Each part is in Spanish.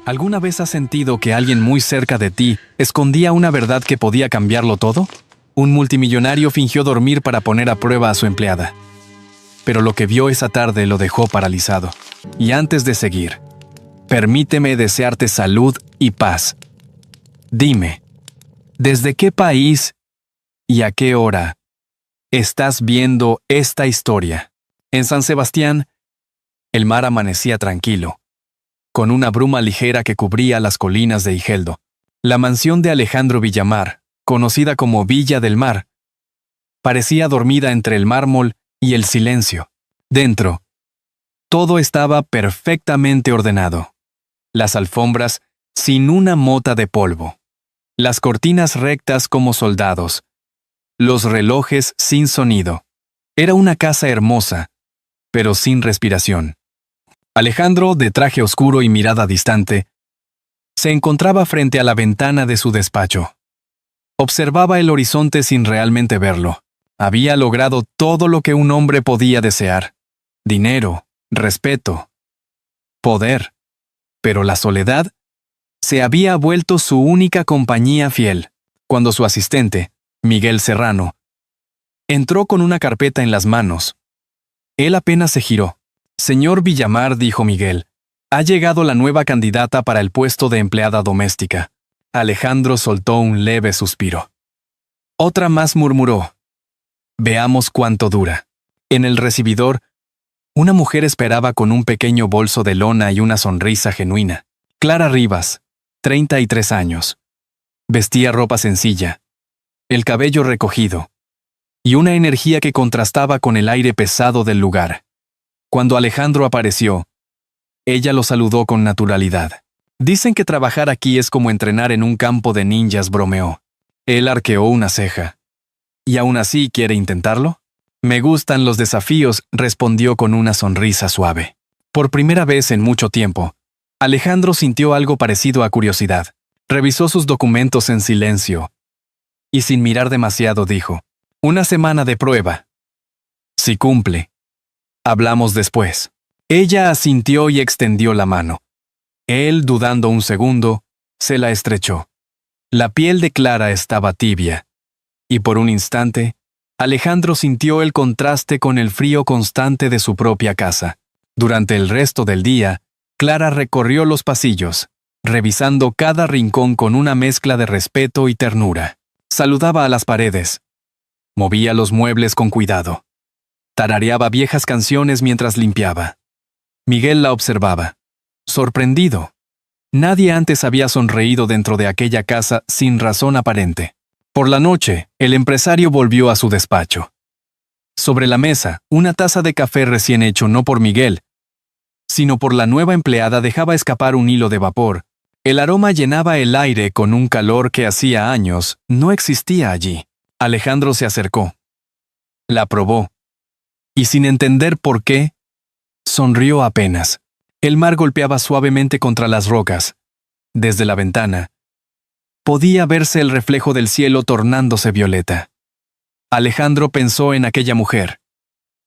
¿Alguna vez has sentido que alguien muy cerca de ti escondía una verdad que podía cambiarlo todo? Un multimillonario fingió dormir para poner a prueba a su empleada. Pero lo que vio esa tarde lo dejó paralizado. Y antes de seguir, permíteme desearte salud y paz. Dime, ¿desde qué país y a qué hora estás viendo esta historia? En San Sebastián, el mar amanecía tranquilo, con una bruma ligera que cubría las colinas de Igeldo. La mansión de Alejandro Villamar, conocida como Villa del Mar, parecía dormida entre el mármol y el silencio. Dentro, todo estaba perfectamente ordenado. Las alfombras sin una mota de polvo. Las cortinas rectas como soldados. Los relojes sin sonido. Era una casa hermosa, pero sin respiración. Alejandro, de traje oscuro y mirada distante, se encontraba frente a la ventana de su despacho. Observaba el horizonte sin realmente verlo. Había logrado todo lo que un hombre podía desear: dinero, respeto, poder. Pero la soledad se había vuelto su única compañía fiel. Cuando su asistente, Miguel Serrano, entró con una carpeta en las manos, él apenas se giró. «Señor Villamar», dijo Miguel, «ha llegado la nueva candidata para el puesto de empleada doméstica». Alejandro soltó un leve suspiro. Otra más, murmuró. «Veamos cuánto dura». En el recibidor, una mujer esperaba con un pequeño bolso de lona y una sonrisa genuina. Clara Rivas, 33 años. Vestía ropa sencilla, el cabello recogido, y una energía que contrastaba con el aire pesado del lugar. Cuando Alejandro apareció, ella lo saludó con naturalidad. «Dicen que trabajar aquí es como entrenar en un campo de ninjas», bromeó. Él arqueó una ceja. «¿Y aún así quiere intentarlo?» «Me gustan los desafíos», respondió con una sonrisa suave. Por primera vez en mucho tiempo, Alejandro sintió algo parecido a curiosidad. Revisó sus documentos en silencio y sin mirar demasiado dijo: «Una semana de prueba. Si cumple, hablamos después». Ella asintió y extendió la mano. Él, dudando un segundo, se la estrechó. La piel de Clara estaba tibia, y por un instante, Alejandro sintió el contraste con el frío constante de su propia casa. Durante el resto del día, Clara recorrió los pasillos, revisando cada rincón con una mezcla de respeto y ternura. Saludaba a las paredes. Movía los muebles con cuidado. Tarareaba viejas canciones mientras limpiaba. Miguel la observaba, sorprendido. Nadie antes había sonreído dentro de aquella casa sin razón aparente. Por la noche, el empresario volvió a su despacho. Sobre la mesa, una taza de café recién hecho no por Miguel, sino por la nueva empleada dejaba escapar un hilo de vapor. El aroma llenaba el aire con un calor que hacía años no existía allí. Alejandro se acercó. La probó. Y sin entender por qué, sonrió apenas. El mar golpeaba suavemente contra las rocas. Desde la ventana, podía verse el reflejo del cielo tornándose violeta. Alejandro pensó en aquella mujer,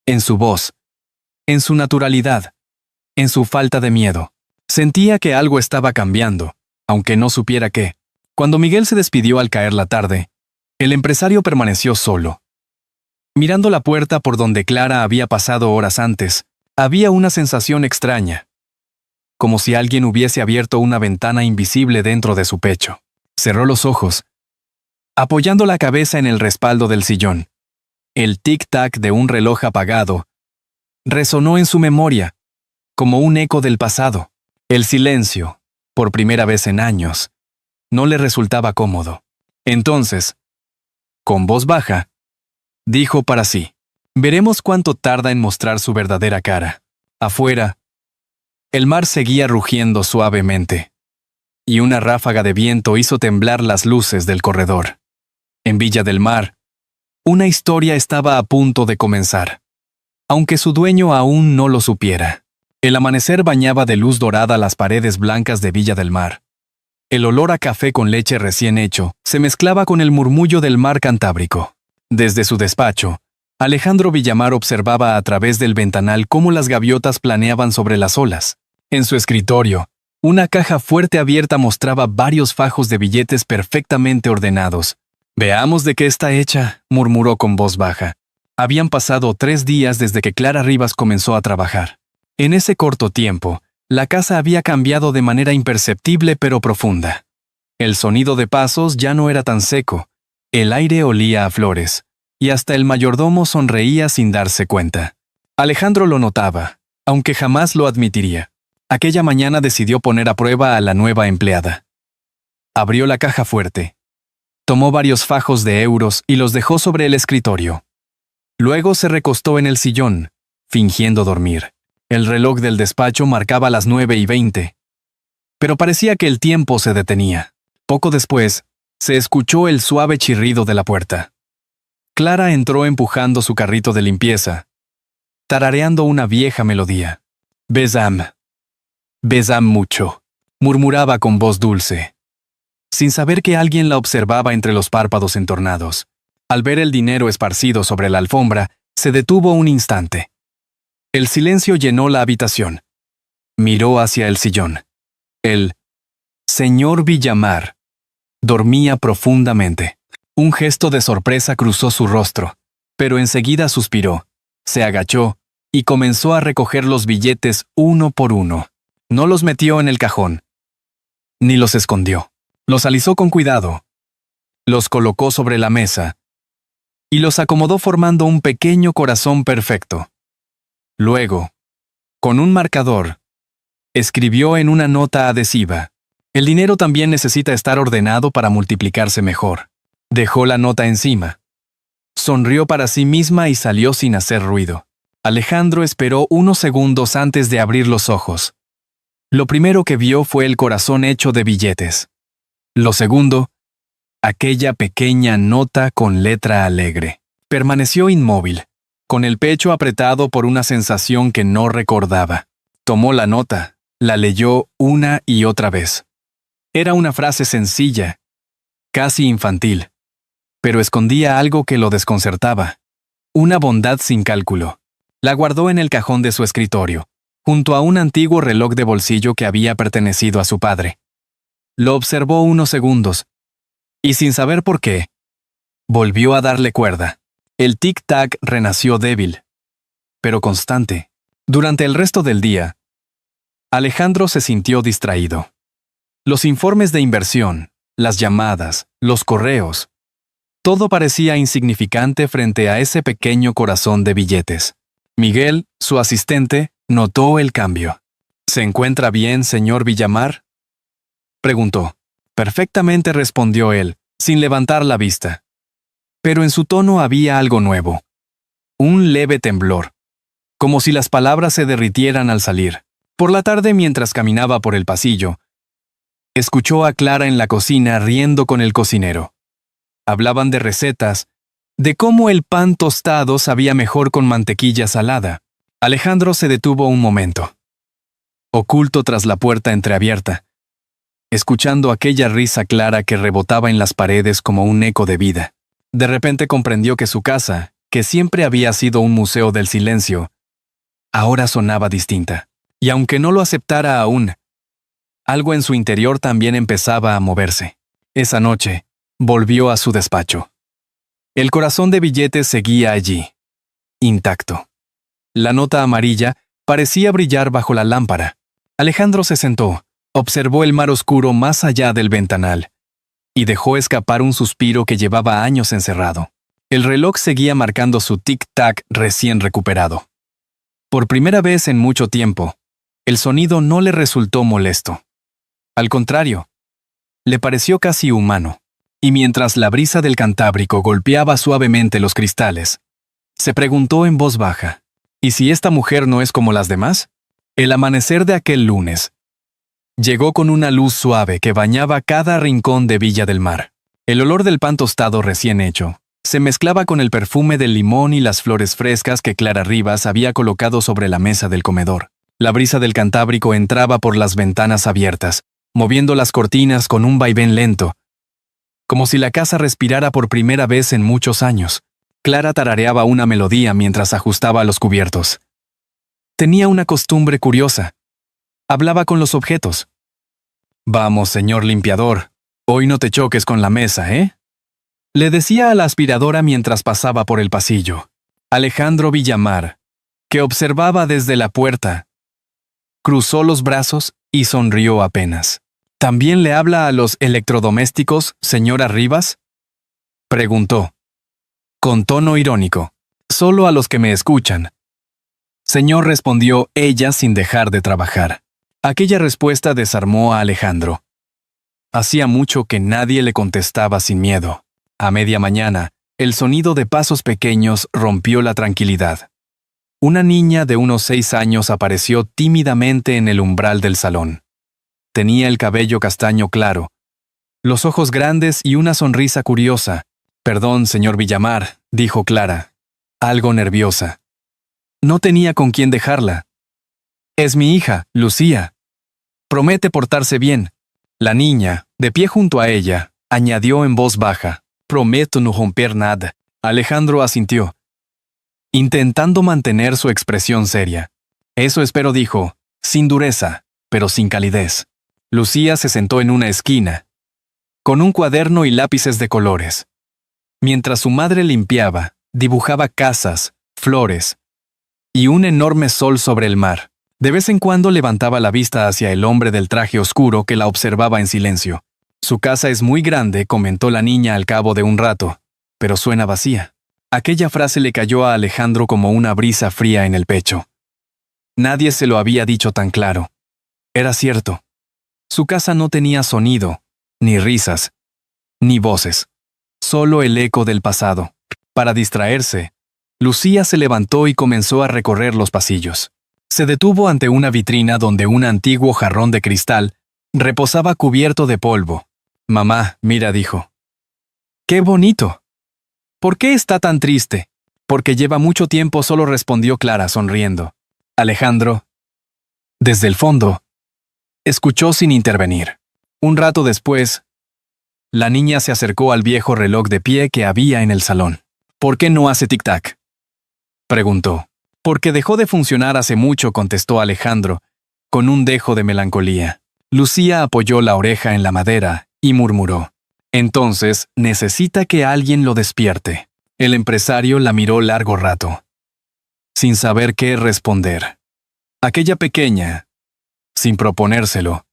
en su voz, en su naturalidad, en su falta de miedo. Sentía que algo estaba cambiando, aunque no supiera qué. Cuando Miguel se despidió al caer la tarde, el empresario permaneció solo. Mirando la puerta por donde Clara había pasado horas antes, había una sensación extraña, como si alguien hubiese abierto una ventana invisible dentro de su pecho. Cerró los ojos, apoyando la cabeza en el respaldo del sillón. El tic-tac de un reloj apagado resonó en su memoria, como un eco del pasado. El silencio, por primera vez en años, no le resultaba cómodo. Entonces, con voz baja, dijo para sí: «Veremos cuánto tarda en mostrar su verdadera cara». Afuera, el mar seguía rugiendo suavemente, y una ráfaga de viento hizo temblar las luces del corredor. En Villa del Mar, una historia estaba a punto de comenzar, aunque su dueño aún no lo supiera. El amanecer bañaba de luz dorada las paredes blancas de Villa del Mar. El olor a café con leche recién hecho se mezclaba con el murmullo del mar Cantábrico. Desde su despacho, Alejandro Villamar observaba a través del ventanal cómo las gaviotas planeaban sobre las olas. En su escritorio, Una caja fuerte abierta mostraba varios fajos de billetes perfectamente ordenados. «Veamos de qué está hecha», murmuró con voz baja. Habían pasado 3 días desde que Clara Rivas comenzó a trabajar. En ese corto tiempo, la casa había cambiado de manera imperceptible pero profunda. El sonido de pasos ya no era tan seco, el aire olía a flores, y hasta el mayordomo sonreía sin darse cuenta. Alejandro lo notaba, aunque jamás lo admitiría. Aquella mañana decidió poner a prueba a la nueva empleada. Abrió la caja fuerte. Tomó varios fajos de euros y los dejó sobre el escritorio. Luego se recostó en el sillón, fingiendo dormir. El reloj del despacho marcaba las 9:20. Pero parecía que el tiempo se detenía. Poco después, se escuchó el suave chirrido de la puerta. Clara entró empujando su carrito de limpieza, tarareando una vieja melodía. «Besam. Besam mucho», murmuraba con voz dulce, sin saber que alguien la observaba entre los párpados entornados. Al ver el dinero esparcido sobre la alfombra, se detuvo un instante. El silencio llenó la habitación. Miró hacia el sillón. El señor Villamar dormía profundamente. Un gesto de sorpresa cruzó su rostro, pero enseguida suspiró, se agachó y comenzó a recoger los billetes uno por uno. No los metió en el cajón, ni los escondió. Los alisó con cuidado, los colocó sobre la mesa y los acomodó formando un pequeño corazón perfecto. Luego, con un marcador, escribió en una nota adhesiva: «El dinero también necesita estar ordenado para multiplicarse mejor». Dejó la nota encima. Sonrió para sí misma y salió sin hacer ruido. Alejandro esperó unos segundos antes de abrir los ojos. Lo primero que vio fue el corazón hecho de billetes. Lo segundo, aquella pequeña nota con letra alegre. Permaneció inmóvil, con el pecho apretado por una sensación que no recordaba. Tomó la nota, la leyó una y otra vez. Era una frase sencilla, casi infantil, pero escondía algo que lo desconcertaba. Una bondad sin cálculo. La guardó en el cajón de su escritorio, junto a un antiguo reloj de bolsillo que había pertenecido a su padre. Lo observó unos segundos, y sin saber por qué, volvió a darle cuerda. El tic-tac renació débil, pero constante. Durante el resto del día, Alejandro se sintió distraído. Los informes de inversión, las llamadas, los correos, todo parecía insignificante frente a ese pequeño corazón de billetes. Miguel, su asistente, notó el cambio. «¿Se encuentra bien, señor Villamar?», preguntó. «Perfectamente», respondió él, sin levantar la vista. Pero en su tono había algo nuevo. Un leve temblor, como si las palabras se derritieran al salir. Por la tarde, mientras caminaba por el pasillo, escuchó a Clara en la cocina riendo con el cocinero. Hablaban de recetas, de cómo el pan tostado sabía mejor con mantequilla salada. Alejandro se detuvo un momento, oculto tras la puerta entreabierta, escuchando aquella risa clara que rebotaba en las paredes como un eco de vida. De repente comprendió que su casa, que siempre había sido un museo del silencio, ahora sonaba distinta. Y aunque no lo aceptara aún, algo en su interior también empezaba a moverse. Esa noche, volvió a su despacho. El corazón de billetes seguía allí, intacto. La nota amarilla parecía brillar bajo la lámpara. Alejandro se sentó, observó el mar oscuro más allá del ventanal, y dejó escapar un suspiro que llevaba años encerrado. El reloj seguía marcando su tic-tac recién recuperado. Por primera vez en mucho tiempo, el sonido no le resultó molesto. Al contrario, le pareció casi humano. Y mientras la brisa del Cantábrico golpeaba suavemente los cristales, se preguntó en voz baja: ¿y si esta mujer no es como las demás? El amanecer de aquel lunes llegó con una luz suave que bañaba cada rincón de Villa del Mar. El olor del pan tostado recién hecho se mezclaba con el perfume del limón y las flores frescas que Clara Rivas había colocado sobre la mesa del comedor. La brisa del Cantábrico entraba por las ventanas abiertas, moviendo las cortinas con un vaivén lento, como si la casa respirara por primera vez en muchos años. Clara tarareaba una melodía mientras ajustaba los cubiertos. Tenía una costumbre curiosa. Hablaba con los objetos. Vamos, señor limpiador, hoy no te choques con la mesa, ¿eh? Le decía a la aspiradora mientras pasaba por el pasillo. Alejandro Villamar, que observaba desde la puerta, cruzó los brazos y sonrió apenas. ¿También le habla a los electrodomésticos, señora Rivas?, preguntó, con tono irónico. Solo a los que me escuchan. Señor, respondió ella sin dejar de trabajar. Aquella respuesta desarmó a Alejandro. Hacía mucho que nadie le contestaba sin miedo. A media mañana, el sonido de pasos pequeños rompió la tranquilidad. Una niña de unos 6 años apareció tímidamente en el umbral del salón. Tenía el cabello castaño claro, los ojos grandes y una sonrisa curiosa. Perdón, señor Villamar, dijo Clara, algo nerviosa. No tenía con quién dejarla. Es mi hija, Lucía. Promete portarse bien. La niña, de pie junto a ella, añadió en voz baja, prometo no romper nada. Alejandro asintió, intentando mantener su expresión seria. Eso espero, dijo, sin dureza, pero sin calidez. Lucía se sentó en una esquina, con un cuaderno y lápices de colores. Mientras su madre limpiaba, dibujaba casas, flores y un enorme sol sobre el mar. De vez en cuando levantaba la vista hacia el hombre del traje oscuro que la observaba en silencio. Su casa es muy grande, comentó la niña al cabo de un rato, pero suena vacía. Aquella frase le cayó a Alejandro como una brisa fría en el pecho. Nadie se lo había dicho tan claro. Era cierto. Su casa no tenía sonido, ni risas, ni voces. Solo el eco del pasado. Para distraerse, Lucía se levantó y comenzó a recorrer los pasillos. Se detuvo ante una vitrina donde un antiguo jarrón de cristal reposaba cubierto de polvo. Mamá, mira, dijo. ¡Qué bonito! ¿Por qué está tan triste? Porque lleva mucho tiempo, solo respondió Clara sonriendo. Alejandro, desde el fondo, escuchó sin intervenir. Un rato después, la niña se acercó al viejo reloj de pie que había en el salón. ¿Por qué no hace tic-tac?, preguntó. Porque dejó de funcionar hace mucho, contestó Alejandro, con un dejo de melancolía. Lucía apoyó la oreja en la madera y murmuró. Entonces, necesita que alguien lo despierte. El empresario la miró largo rato, sin saber qué responder. Aquella pequeña, sin proponérselo,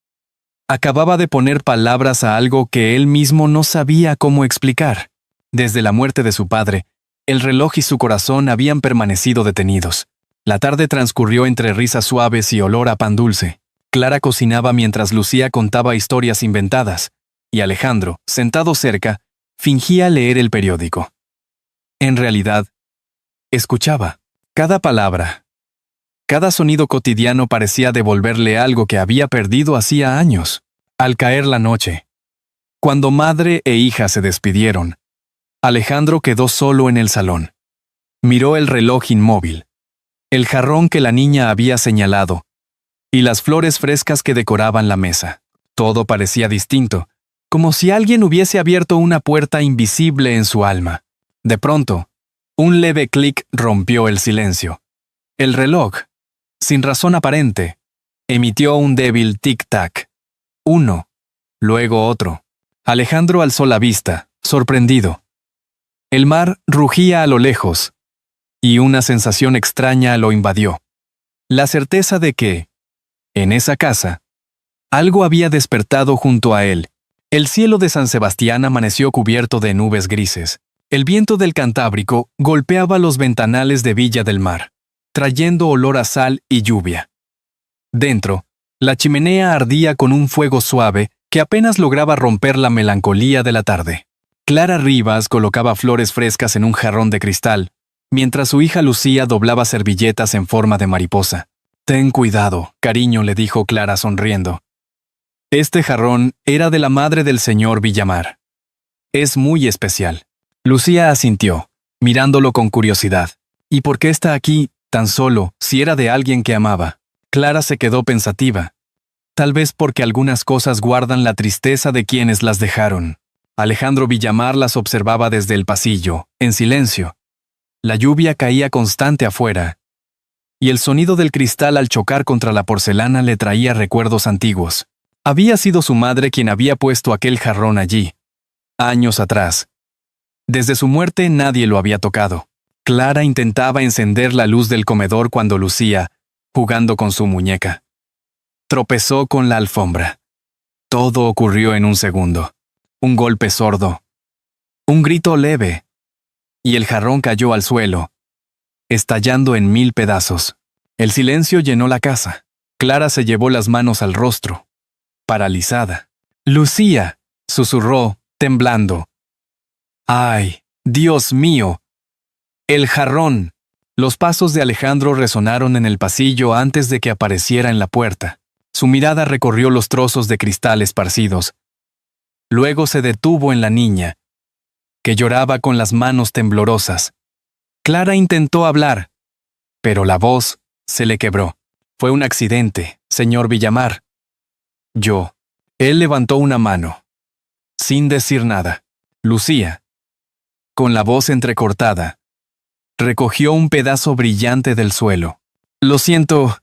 acababa de poner palabras a algo que él mismo no sabía cómo explicar. Desde la muerte de su padre, el reloj y su corazón habían permanecido detenidos. La tarde transcurrió entre risas suaves y olor a pan dulce. Clara cocinaba mientras Lucía contaba historias inventadas, y Alejandro, sentado cerca, fingía leer el periódico. En realidad, escuchaba. Cada palabra, cada sonido cotidiano parecía devolverle algo que había perdido hacía años. Al caer la noche, cuando madre e hija se despidieron, Alejandro quedó solo en el salón. Miró el reloj inmóvil, el jarrón que la niña había señalado, y las flores frescas que decoraban la mesa. Todo parecía distinto, como si alguien hubiese abierto una puerta invisible en su alma. De pronto, un leve clic rompió el silencio. El reloj, sin razón aparente, emitió un débil tic-tac. Uno, luego otro. Alejandro alzó la vista, sorprendido. El mar rugía a lo lejos, y una sensación extraña lo invadió. La certeza de que, en esa casa, algo había despertado junto a él. El cielo de San Sebastián amaneció cubierto de nubes grises. El viento del Cantábrico golpeaba los ventanales de Villa del Mar, trayendo olor a sal y lluvia. Dentro, la chimenea ardía con un fuego suave que apenas lograba romper la melancolía de la tarde. Clara Rivas colocaba flores frescas en un jarrón de cristal, mientras su hija Lucía doblaba servilletas en forma de mariposa. Ten cuidado, cariño, le dijo Clara sonriendo. Este jarrón era de la madre del señor Villamar. Es muy especial. Lucía asintió, mirándolo con curiosidad. ¿Y por qué está aquí, tan solo, si era de alguien que amaba? Clara se quedó pensativa. Tal vez porque algunas cosas guardan la tristeza de quienes las dejaron. Alejandro Villamar las observaba desde el pasillo, en silencio. La lluvia caía constante afuera, y el sonido del cristal al chocar contra la porcelana le traía recuerdos antiguos. Había sido su madre quien había puesto aquel jarrón allí, años atrás. Desde su muerte nadie lo había tocado. Clara intentaba encender la luz del comedor cuando Lucía, jugando con su muñeca, tropezó con la alfombra. Todo ocurrió en un segundo. Un golpe sordo, un grito leve, y el jarrón cayó al suelo, estallando en 1000 pedazos. El silencio llenó la casa. Clara se llevó las manos al rostro, paralizada. Lucía, susurró, temblando. ¡Ay, Dios mío! El jarrón. Los pasos de Alejandro resonaron en el pasillo antes de que apareciera en la puerta. Su mirada recorrió los trozos de cristal esparcidos. Luego se detuvo en la niña, que lloraba con las manos temblorosas. Clara intentó hablar, pero la voz se le quebró. Fue un accidente, señor Villamar. Yo. Él levantó una mano, sin decir nada. Lucía, con la voz entrecortada, recogió un pedazo brillante del suelo. Lo siento,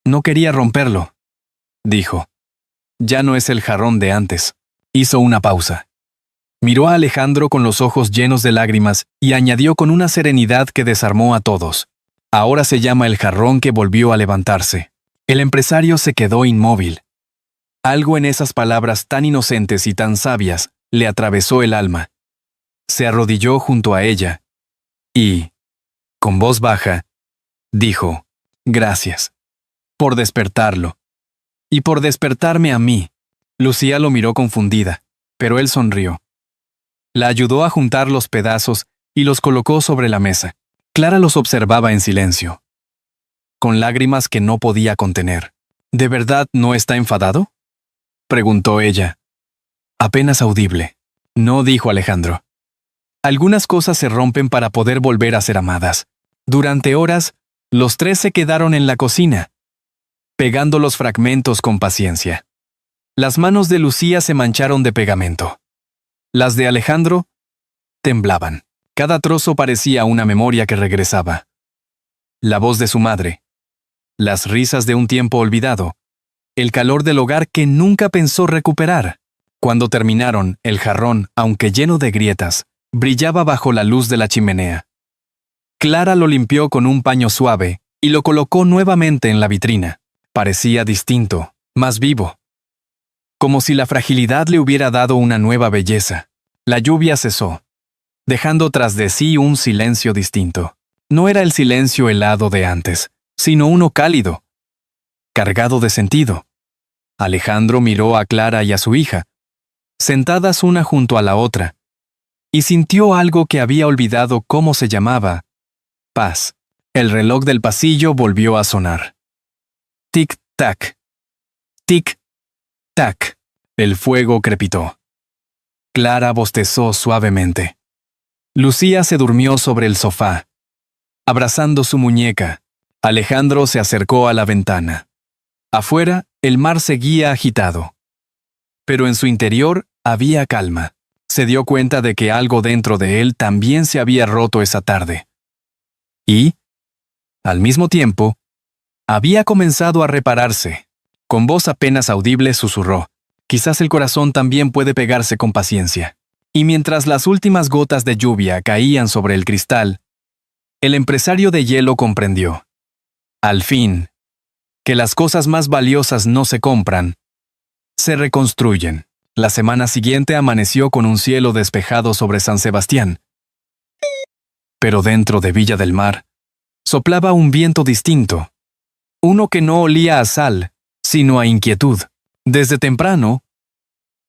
no quería romperlo, dijo. Ya no es el jarrón de antes. Hizo una pausa. Miró a Alejandro con los ojos llenos de lágrimas y añadió con una serenidad que desarmó a todos. Ahora se llama el jarrón que volvió a levantarse. El empresario se quedó inmóvil. Algo en esas palabras tan inocentes y tan sabias le atravesó el alma. Se arrodilló junto a ella y, con voz baja, dijo, «Gracias por despertarlo y por despertarme a mí». Lucía lo miró confundida, pero él sonrió. La ayudó a juntar los pedazos y los colocó sobre la mesa. Clara los observaba en silencio, con lágrimas que no podía contener. ¿De verdad no está enfadado?, preguntó ella. Apenas audible. No, dijo Alejandro. Algunas cosas se rompen para poder volver a ser amadas. Durante horas, los tres se quedaron en la cocina, pegando los fragmentos con paciencia. Las manos de Lucía se mancharon de pegamento. Las de Alejandro temblaban. Cada trozo parecía una memoria que regresaba. La voz de su madre, las risas de un tiempo olvidado, el calor del hogar que nunca pensó recuperar. Cuando terminaron, el jarrón, aunque lleno de grietas, brillaba bajo la luz de la chimenea. Clara lo limpió con un paño suave y lo colocó nuevamente en la vitrina. Parecía distinto, más vivo, como si la fragilidad le hubiera dado una nueva belleza. La lluvia cesó, dejando tras de sí un silencio distinto. No era el silencio helado de antes, sino uno cálido, cargado de sentido. Alejandro miró a Clara y a su hija, sentadas una junto a la otra, y sintió algo que había olvidado cómo se llamaba: paz. El reloj del pasillo volvió a sonar. Tic-tac, tic-tac. El fuego crepitó. Clara bostezó suavemente. Lucía se durmió sobre el sofá, abrazando su muñeca. Alejandro se acercó a la ventana. Afuera, el mar seguía agitado, pero en su interior había calma. Se dio cuenta de que algo dentro de él también se había roto esa tarde. Y, al mismo tiempo, había comenzado a repararse. Con voz apenas audible susurró: «Quizás el corazón también puede pegarse con paciencia». Y mientras las últimas gotas de lluvia caían sobre el cristal, el empresario de hielo comprendió, al fin, que las cosas más valiosas no se compran, se reconstruyen. La semana siguiente amaneció con un cielo despejado sobre San Sebastián. Pero dentro de Villa del Mar, soplaba un viento distinto, uno que no olía a sal, sino a inquietud. Desde temprano,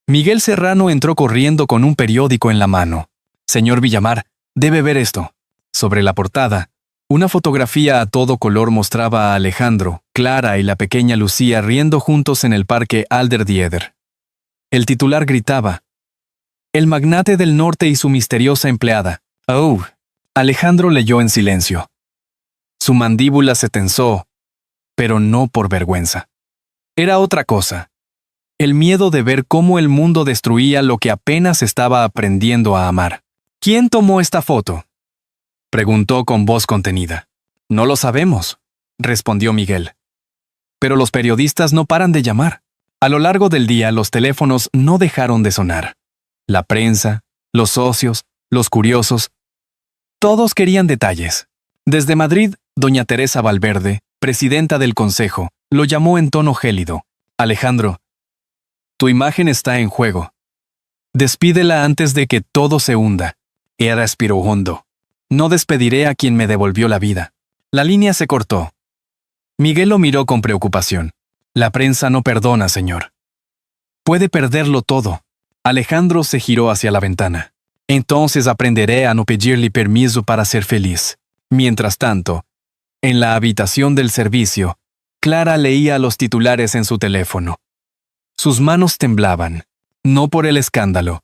Miguel Serrano entró corriendo con un periódico en la mano. «Señor Villamar, debe ver esto». Sobre la portada, una fotografía a todo color mostraba a Alejandro, Clara y la pequeña Lucía riendo juntos en el parque Alderdieder. El titular gritaba: «El magnate del norte y su misteriosa empleada». «Oh». Alejandro leyó en silencio. Su mandíbula se tensó, pero no por vergüenza. Era otra cosa. El miedo de ver cómo el mundo destruía lo que apenas estaba aprendiendo a amar. «¿Quién tomó esta foto?», preguntó con voz contenida. «No lo sabemos», respondió Miguel. «Pero los periodistas no paran de llamar». A lo largo del día, los teléfonos no dejaron de sonar. La prensa, los socios, los curiosos, todos querían detalles. Desde Madrid, doña Teresa Valverde, presidenta del consejo, lo llamó en tono gélido. Alejandro, tu imagen está en juego. Despídela antes de que todo se hunda. Ella respiró hondo. No despediré a quien me devolvió la vida. La línea se cortó. Miguel lo miró con preocupación. La prensa no perdona, señor. Puede perderlo todo. Alejandro se giró hacia la ventana. Entonces aprenderé a no pedirle permiso para ser feliz. Mientras tanto, en la habitación del servicio, Clara leía los titulares en su teléfono. Sus manos temblaban, no por el escándalo,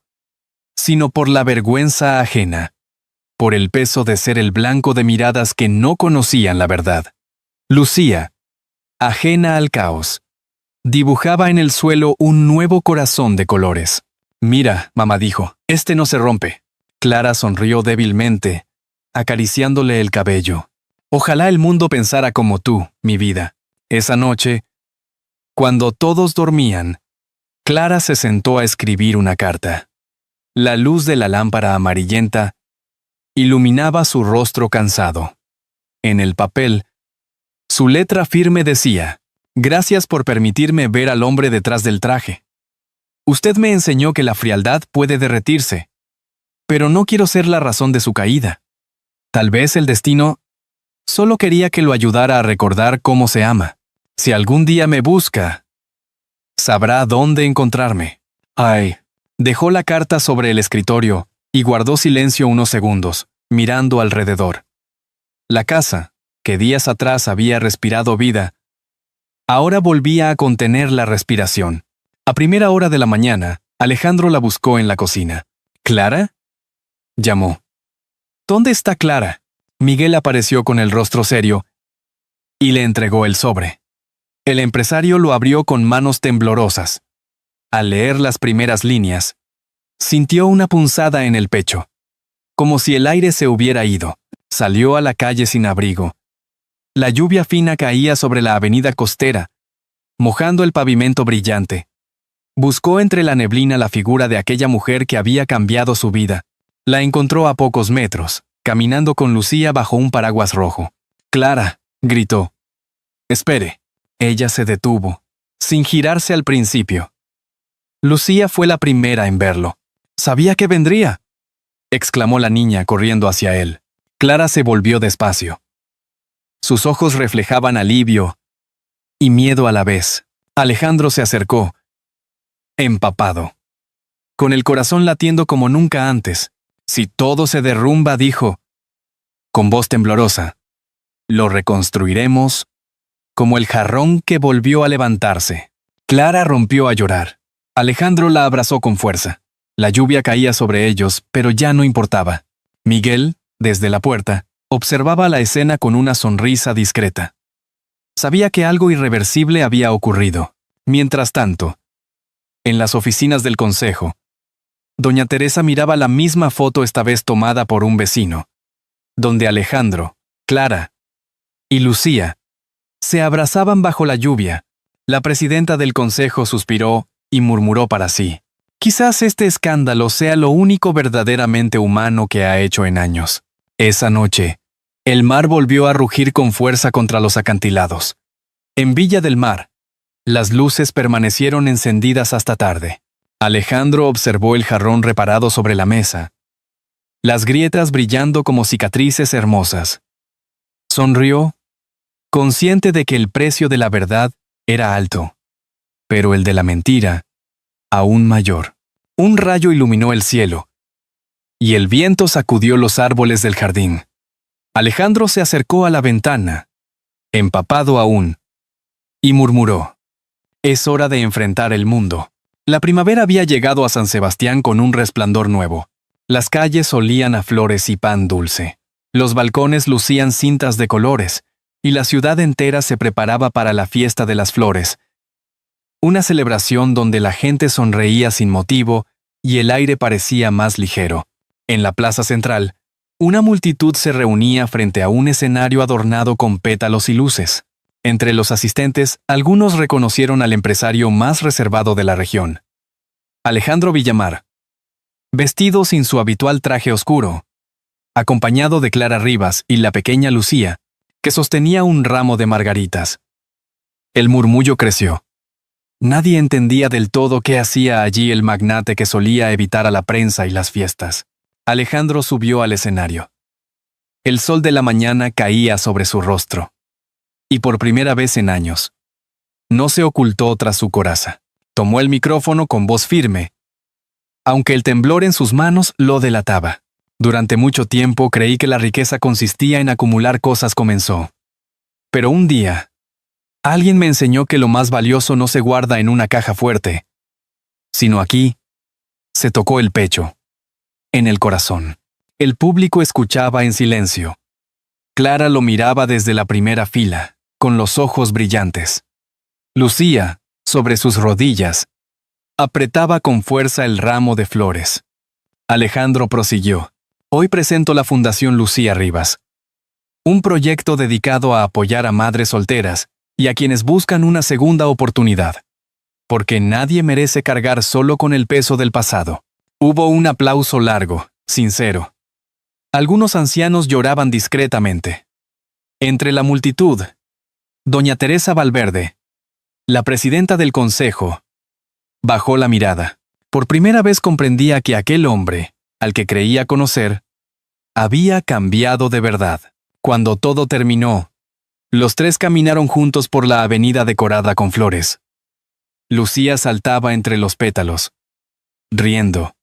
sino por la vergüenza ajena, por el peso de ser el blanco de miradas que no conocían la verdad. Lucía, ajena al caos, dibujaba en el suelo un nuevo corazón de colores. Mira, mamá dijo, este no se rompe. Clara sonrió débilmente, acariciándole el cabello. Ojalá el mundo pensara como tú, mi vida. Esa noche, cuando todos dormían, Clara se sentó a escribir una carta. La luz de la lámpara amarillenta iluminaba su rostro cansado. En el papel, su letra firme decía, «Gracias por permitirme ver al hombre detrás del traje. Usted me enseñó que la frialdad puede derretirse, pero no quiero ser la razón de su caída. Tal vez el destino solo quería que lo ayudara a recordar cómo se ama. Si algún día me busca, sabrá dónde encontrarme». Ay, dejó la carta sobre el escritorio y guardó silencio unos segundos, mirando alrededor. La casa, que días atrás había respirado vida, ahora volvía a contener la respiración. A primera hora de la mañana, Alejandro la buscó en la cocina. «¿Clara?», llamó. «¿Dónde está Clara?». Miguel apareció con el rostro serio y le entregó el sobre. El empresario lo abrió con manos temblorosas. Al leer las primeras líneas, sintió una punzada en el pecho, como si el aire se hubiera ido. Salió a la calle sin abrigo. La lluvia fina caía sobre la avenida costera, mojando el pavimento brillante. Buscó entre la neblina la figura de aquella mujer que había cambiado su vida. La encontró a pocos metros, caminando con Lucía bajo un paraguas rojo. «Clara», gritó. «Espere». Ella se detuvo, sin girarse al principio. Lucía fue la primera en verlo. «Sabía que vendría», exclamó la niña corriendo hacia él. Clara se volvió despacio. Sus ojos reflejaban alivio y miedo a la vez. Alejandro se acercó, empapado, con el corazón latiendo como nunca antes. «Si todo se derrumba», dijo, con voz temblorosa, «lo reconstruiremos como el jarrón que volvió a levantarse». Clara rompió a llorar. Alejandro la abrazó con fuerza. La lluvia caía sobre ellos, pero ya no importaba. Miguel, desde la puerta, observaba la escena con una sonrisa discreta. Sabía que algo irreversible había ocurrido. Mientras tanto, en las oficinas del consejo, doña Teresa miraba la misma foto, esta vez tomada por un vecino, donde Alejandro, Clara y Lucía se abrazaban bajo la lluvia. La presidenta del consejo suspiró y murmuró para sí: «Quizás este escándalo sea lo único verdaderamente humano que ha hecho en años». Esa noche, el mar volvió a rugir con fuerza contra los acantilados. En Villa del Mar, las luces permanecieron encendidas hasta tarde. Alejandro observó el jarrón reparado sobre la mesa, las grietas brillando como cicatrices hermosas. Sonrió, consciente de que el precio de la verdad era alto, pero el de la mentira, aún mayor. Un rayo iluminó el cielo, y el viento sacudió los árboles del jardín. Alejandro se acercó a la ventana, empapado aún, y murmuró: «Es hora de enfrentar el mundo». La primavera había llegado a San Sebastián con un resplandor nuevo. Las calles olían a flores y pan dulce. Los balcones lucían cintas de colores, y la ciudad entera se preparaba para la fiesta de las flores. Una celebración donde la gente sonreía sin motivo y el aire parecía más ligero. En la plaza central, una multitud se reunía frente a un escenario adornado con pétalos y luces. Entre los asistentes, algunos reconocieron al empresario más reservado de la región, Alejandro Villamar, vestido sin su habitual traje oscuro, acompañado de Clara Rivas y la pequeña Lucía, que sostenía un ramo de margaritas. El murmullo creció. Nadie entendía del todo qué hacía allí el magnate que solía evitar a la prensa y las fiestas. Alejandro subió al escenario. El sol de la mañana caía sobre su rostro. Y por primera vez en años, no se ocultó tras su coraza. Tomó el micrófono con voz firme, aunque el temblor en sus manos lo delataba. Durante mucho tiempo creí que la riqueza consistía en acumular cosas, comenzó. Pero un día, alguien me enseñó que lo más valioso no se guarda en una caja fuerte, sino aquí. Se tocó el pecho, en el corazón. El público escuchaba en silencio. Clara lo miraba desde la primera fila, con los ojos brillantes. Lucía, sobre sus rodillas, apretaba con fuerza el ramo de flores. Alejandro prosiguió. Hoy presento la Fundación Lucía Rivas, un proyecto dedicado a apoyar a madres solteras y a quienes buscan una segunda oportunidad. Porque nadie merece cargar solo con el peso del pasado. Hubo un aplauso largo, sincero. Algunos ancianos lloraban discretamente. Entre la multitud, doña Teresa Valverde, la presidenta del consejo, bajó la mirada. Por primera vez comprendía que aquel hombre, al que creía conocer, había cambiado de verdad. Cuando todo terminó, los tres caminaron juntos por la avenida decorada con flores. Lucía saltaba entre los pétalos, riendo,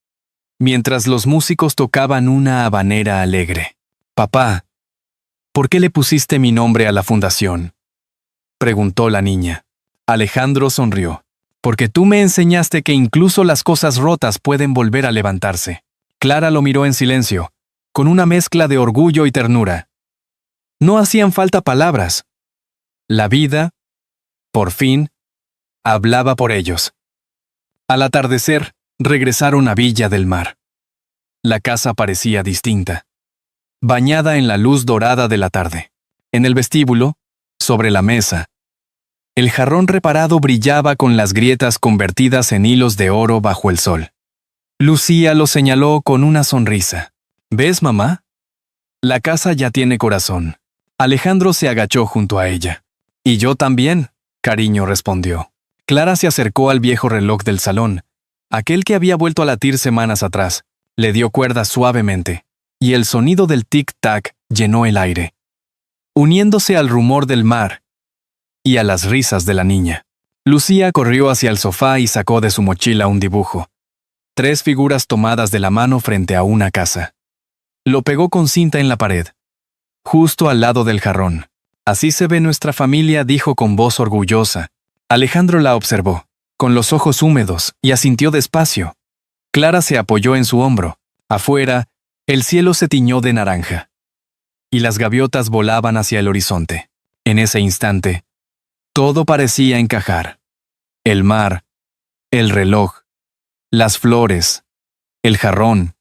mientras los músicos tocaban una habanera alegre. «Papá, ¿por qué le pusiste mi nombre a la fundación?», preguntó la niña. Alejandro sonrió. «Porque tú me enseñaste que incluso las cosas rotas pueden volver a levantarse». Clara lo miró en silencio, con una mezcla de orgullo y ternura. No hacían falta palabras. La vida, por fin, hablaba por ellos. Al atardecer, regresaron a Villa del Mar. La casa parecía distinta, bañada en la luz dorada de la tarde. En el vestíbulo, sobre la mesa, el jarrón reparado brillaba con las grietas convertidas en hilos de oro bajo el sol. Lucía lo señaló con una sonrisa. «¿Ves, mamá? La casa ya tiene corazón». Alejandro se agachó junto a ella. «Y yo también», cariño respondió. Clara se acercó al viejo reloj del salón, aquel que había vuelto a latir semanas atrás. Le dio cuerda suavemente, y el sonido del tic-tac llenó el aire, uniéndose al rumor del mar y a las risas de la niña. Lucía corrió hacia el sofá y sacó de su mochila un dibujo. 3 figuras tomadas de la mano frente a una casa. Lo pegó con cinta en la pared, justo al lado del jarrón. «Así se ve nuestra familia», dijo con voz orgullosa. Alejandro la observó, con los ojos húmedos, y asintió despacio. Clara se apoyó en su hombro. Afuera, el cielo se tiñó de naranja, y las gaviotas volaban hacia el horizonte. En ese instante, todo parecía encajar. El mar, el reloj, las flores, el jarrón,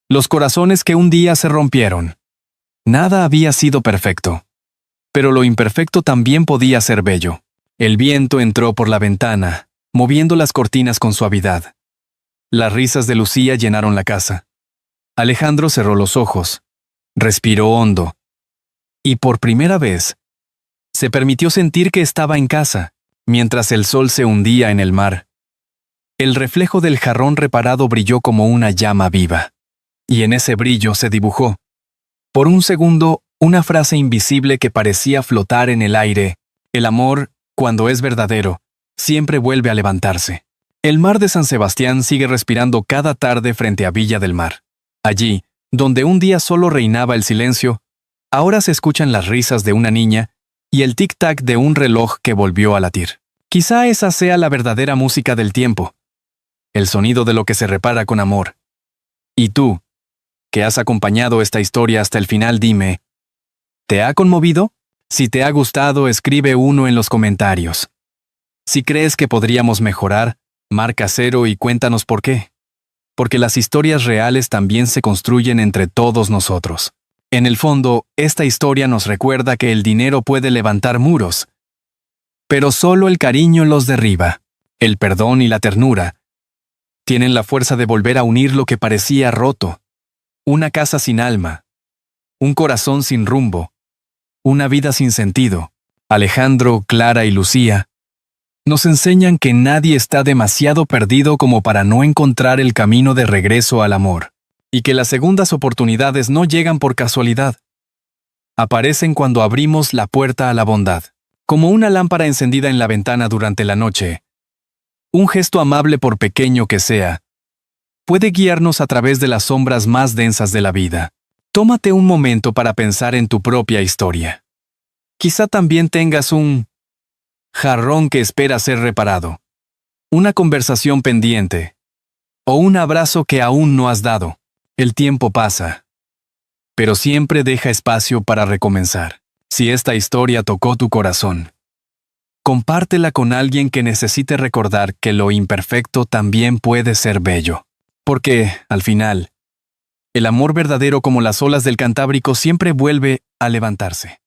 los corazones que un día se rompieron. Nada había sido perfecto, pero lo imperfecto también podía ser bello. El viento entró por la ventana, moviendo las cortinas con suavidad. Las risas de Lucía llenaron la casa. Alejandro cerró los ojos, respiró hondo, y por primera vez, se permitió sentir que estaba en casa, mientras el sol se hundía en el mar. El reflejo del jarrón reparado brilló como una llama viva, y en ese brillo se dibujó, por un segundo, una frase invisible que parecía flotar en el aire: «El amor, cuando es verdadero, siempre vuelve a levantarse». El mar de San Sebastián sigue respirando cada tarde frente a Villa del Mar. Allí, donde un día solo reinaba el silencio, ahora se escuchan las risas de una niña y el tic-tac de un reloj que volvió a latir. Quizá esa sea la verdadera música del tiempo, el sonido de lo que se repara con amor. Y tú, que has acompañado esta historia hasta el final, dime, ¿te ha conmovido? Si te ha gustado, escribe 1 en los comentarios. Si crees que podríamos mejorar, marca 0 y cuéntanos por qué. Porque las historias reales también se construyen entre todos nosotros. En el fondo, esta historia nos recuerda que el dinero puede levantar muros, Pero solo el cariño los derriba. El perdón y la ternura tienen la fuerza de volver a unir lo que parecía roto. Una casa sin alma, un corazón sin rumbo, una vida sin sentido. Alejandro, Clara y Lucía nos enseñan que nadie está demasiado perdido como para no encontrar el camino de regreso al amor, y que las segundas oportunidades no llegan por casualidad. Aparecen cuando abrimos la puerta a la bondad, como una lámpara encendida en la ventana durante la noche. Un gesto amable, por pequeño que sea, puede guiarnos a través de las sombras más densas de la vida. Tómate un momento para pensar en tu propia historia. Quizá también tengas un jarrón que espera ser reparado, una conversación pendiente, o un abrazo que aún no has dado. El tiempo pasa, pero siempre deja espacio para recomenzar. Si esta historia tocó tu corazón, compártela con alguien que necesite recordar que lo imperfecto también puede ser bello. Porque, al final, el amor verdadero, como las olas del Cantábrico, siempre vuelve a levantarse.